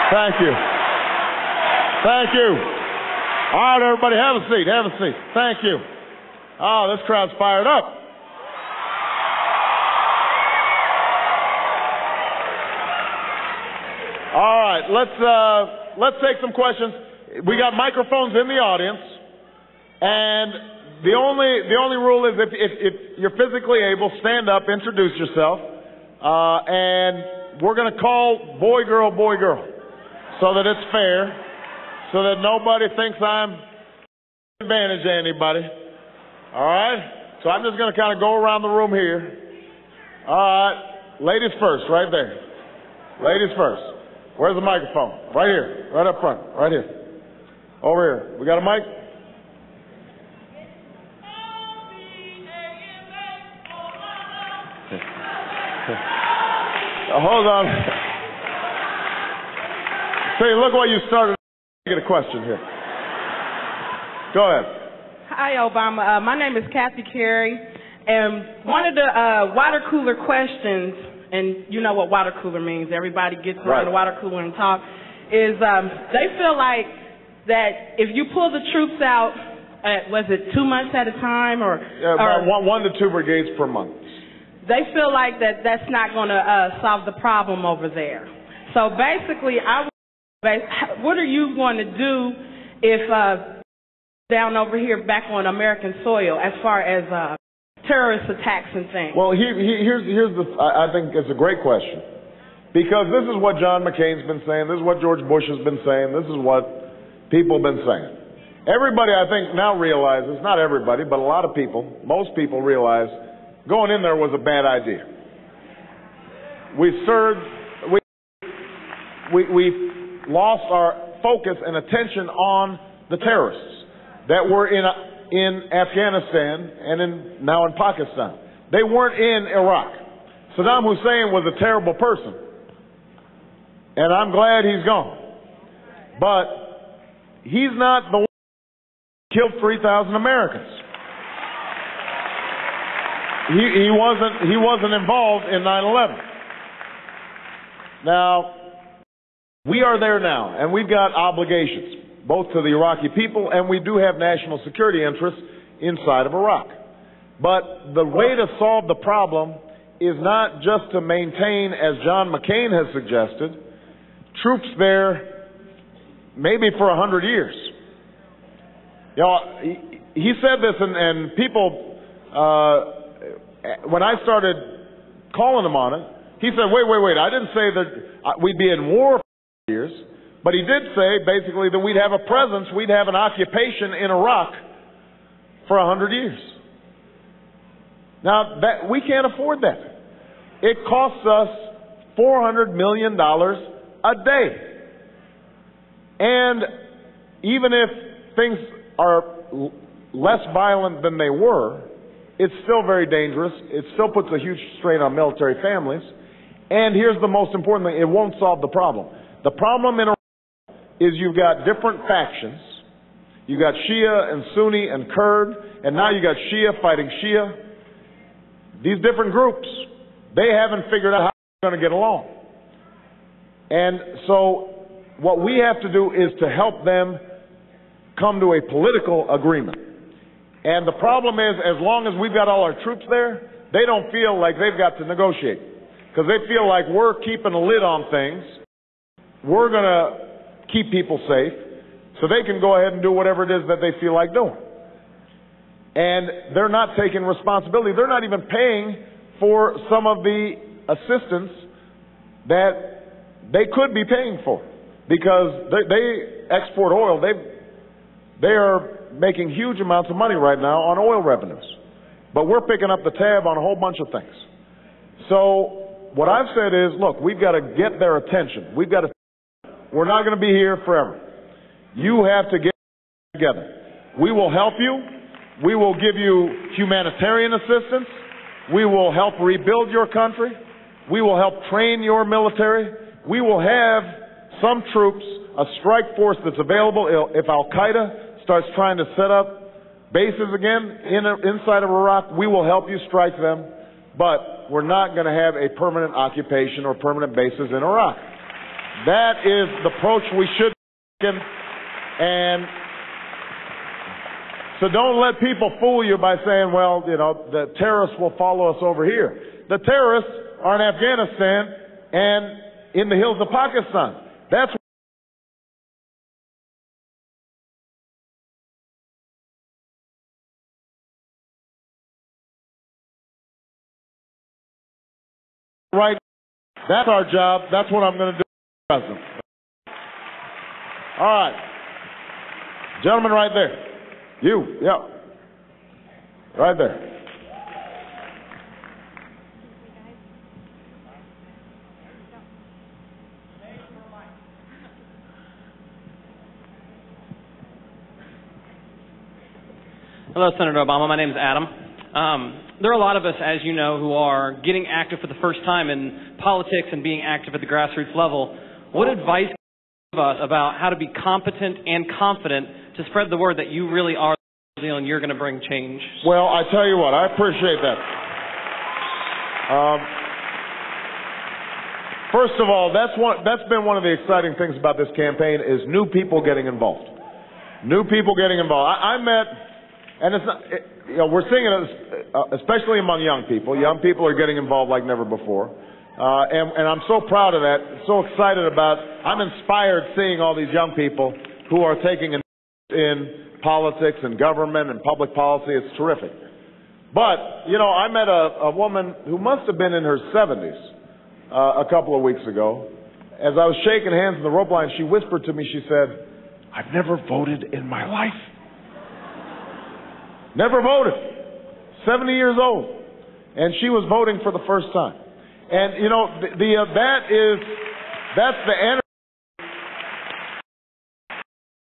Thank you. Thank you. All right, everybody, have a seat. Have a seat. Thank you. Oh, this crowd's fired up. All right, let's take some questions. We got microphones in the audience, and the only rule is if you're physically able, stand up, introduce yourself, and we're going to call boy, girl, so that it's fair, so that nobody thinks I'm advantage to anybody. All right? So I'm just going to kind of go around the room here. All right. Ladies first, right there. Ladies first. Where's the microphone? Right here. Right up front. Right here. Over here. We got a mic? Hold on. Say, look what you started. Get a question here. Go ahead. Hi, Obama. My name is Kathy Carey, and one of the water cooler questions, and you know what water cooler means. Everybody gets around the water cooler and talk. Is they feel like that if you pull the troops out, was it 2 months at a time, or about 1 to 2 brigades per month? They feel like that's not going to solve the problem over there. So basically, what are you going to do if down over here back on American soil as far as terrorist attacks and things? Well, here's I think it's a great question, because this is what John McCain's been saying. This is what George Bush has been saying. This is what people have been saying. Everybody, I think, now realizes, not everybody, but a lot of people, most people realize going in there was a bad idea. We lost our focus and attention on the terrorists that were in Afghanistan and now in Pakistan. They weren't in Iraq. Saddam Hussein was a terrible person, and I'm glad he's gone. But he's not the one who killed 3,000 Americans. He wasn't involved in 9/11. Now, we are there now, and we've got obligations, both to the Iraqi people, and we do have national security interests inside of Iraq. But the way to solve the problem is not just to maintain, as John McCain has suggested, troops there maybe for 100 years. You know, he said this, and people, when I started calling him on it, he said, wait, I didn't say that we'd be in war for years, but he did say basically that we'd have a presence, we'd have an occupation in Iraq for 100 years. Now, we can't afford that. It costs us $400 million a day. And even if things are less violent than they were, it's still very dangerous. It still puts a huge strain on military families. And here's the most important thing. It won't solve the problem. The problem in Iraq is you've got different factions. You've got Shia and Sunni and Kurd, and now you've got Shia fighting Shia. These different groups, they haven't figured out how they're going to get along. And so what we have to do is to help them come to a political agreement. And the problem is, as long as we've got all our troops there, they don't feel like they've got to negotiate. Because they feel like we're keeping a lid on things. We're going to keep people safe so they can go ahead and do whatever it is that they feel like doing. And they're not taking responsibility. They're not even paying for some of the assistance that they could be paying for. Because they export oil. They are making huge amounts of money right now on oil revenues. But we're picking up the tab on a whole bunch of things. So what I've said is, look, we've got to get their attention. We're not going to be here forever. You have to get together. We will help you. We will give you humanitarian assistance. We will help rebuild your country. We will help train your military. We will have some troops, a strike force that's available. If Al-Qaeda starts trying to set up bases again inside of Iraq, we will help you strike them. But we're not going to have a permanent occupation or permanent bases in Iraq. That is the approach we should take. And so don't let people fool you by saying, well, you know, the terrorists will follow us over here. The terrorists are in Afghanistan and in the hills of Pakistan. That's right. That's our job. That's what I'm going to do, President. All right. Gentleman right there. You, yeah. Right there. Hello, Senator Obama. My name is Adam. There are a lot of us, as you know, who are getting active for the first time in politics and being active at the grassroots level. What advice can you give us about how to be competent and confident to spread the word that you really are the deal and you're going to bring change? Well, I tell you what, I appreciate that. First of all, that's been one of the exciting things about this campaign is new people getting involved. New people getting involved. I met, and it's not, you know, we're seeing it especially among young people. Young people are getting involved like never before. And I'm so proud of that, so excited about, I'm inspired seeing all these young people who are taking an in politics and government and public policy. It's terrific. But, you know, I met a woman who must have been in her 70s a couple of weeks ago. As I was shaking hands in the rope line, she whispered to me, she said, "I've never voted in my life." Never voted. 70 years old. And she was voting for the first time. And, you know,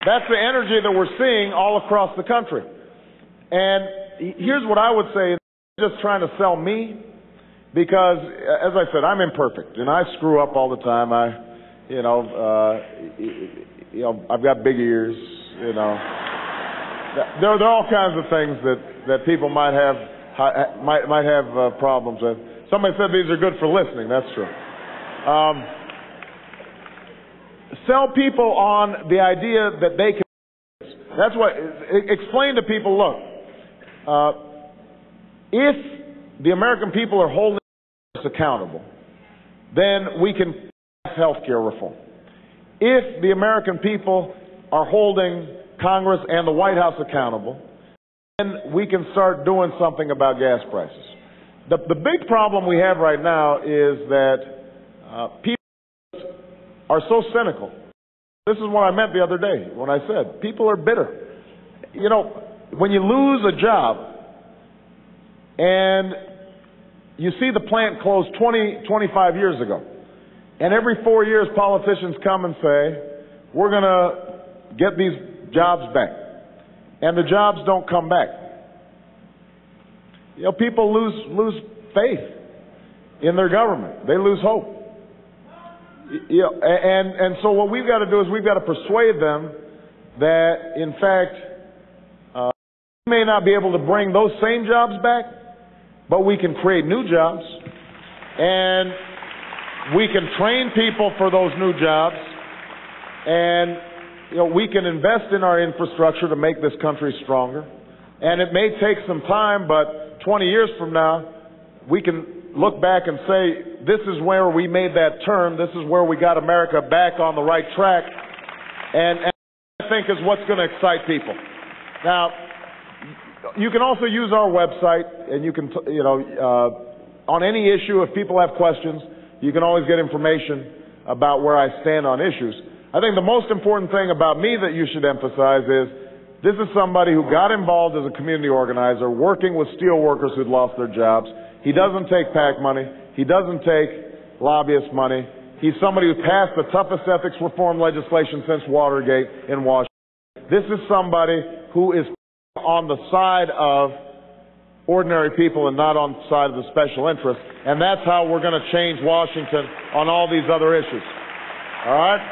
that's the energy that we're seeing all across the country. And here's what I would say, just trying to sell me, because, as I said, I'm imperfect, and I screw up all the time. I've got big ears, you know. There are all kinds of things that people might have problems with. Somebody said these are good for listening. That's true. Sell people on the idea that they can. That's what. Explain to people. Look, if the American people are holding us accountable, then we can pass health care reform. If the American people are holding Congress and the White House accountable, then we can start doing something about gas prices. The big problem we have right now is that people are so cynical. This is what I meant the other day when I said people are bitter. You know, when you lose a job and you see the plant close 25 years ago, and every 4 years politicians come and say, we're going to get these jobs back, and the jobs don't come back. You know, people lose faith in their government. They lose hope. You know, and so what we've got to do is we've got to persuade them that, in fact, we may not be able to bring those same jobs back, but we can create new jobs, and we can train people for those new jobs, and you know, we can invest in our infrastructure to make this country stronger. And it may take some time, but 20 years from now, we can look back and say, this is where we made that turn. This is where we got America back on the right track. And I think is what's going to excite people. Now, you can also use our website, and you can, on any issue, if people have questions, you can always get information about where I stand on issues. I think the most important thing about me that you should emphasize is this is somebody who got involved as a community organizer, working with steel workers who'd lost their jobs. He doesn't take PAC money. He doesn't take lobbyist money. He's somebody who passed the toughest ethics reform legislation since Watergate in Washington. This is somebody who is on the side of ordinary people and not on the side of the special interests. And that's how we're going to change Washington on all these other issues. All right?